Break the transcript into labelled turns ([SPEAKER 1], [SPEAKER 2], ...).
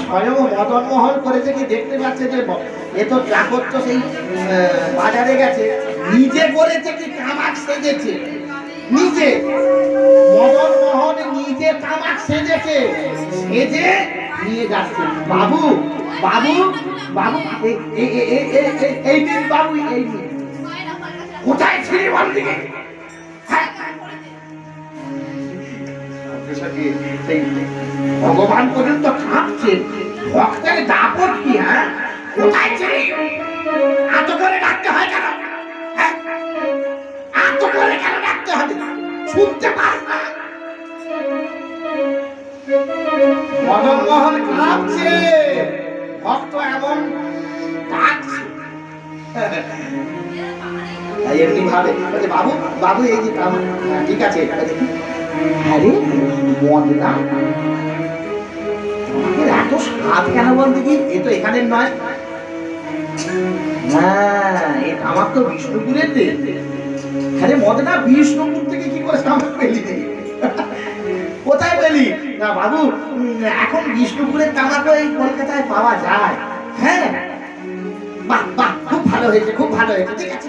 [SPEAKER 1] স্বয়ং মদন মোহন করেছে কি দেখতে পাচ্ছে যে এ তো চাকর তো সেই বাজারে গেছে, নিজে করেছে কি তামাক সেজেছে, নিজে মদন মোহন নিজে তামাক সেজেছে, সেজে নিয়ে যাচ্ছে। বাবু বাবু বাবু এই দিন বাবু এই দিন কোথায় ছিলি বলদিকে? ভগবান পর্যন্ত কাঁপছে, ভক্তের দাপট কি? হ্যাঁ, কোথায় ছিলি? এত করে ডাকতে হয় কেন? এত করে কেন ডাকতে হবে? শুনতে পাস না? মদন মোহন কাঁপছে, ভক্ত এমন ডাকছে। এমনি ভাবে বাবু বাবু এই যে ঠিক আছে, আরে মদনা এত স্বাদ কেন বলতে কি? এ তো এখানের নয়। হ্যাঁ, আমার তো বিষ্ণুপুরের রে। আরে মদনা বিষ্ণুপুর থেকে কি করে তামাক পেলি? কোথায় পেলি? না বাবু, এখন বিষ্ণুপুরের তামাক এই কলকাতায় পাওয়া যায়। হ্যাঁ, বাহ বাহ, খুব ভালো হয়েছে, খুব ভালো হয়েছে, ঠিক আছে।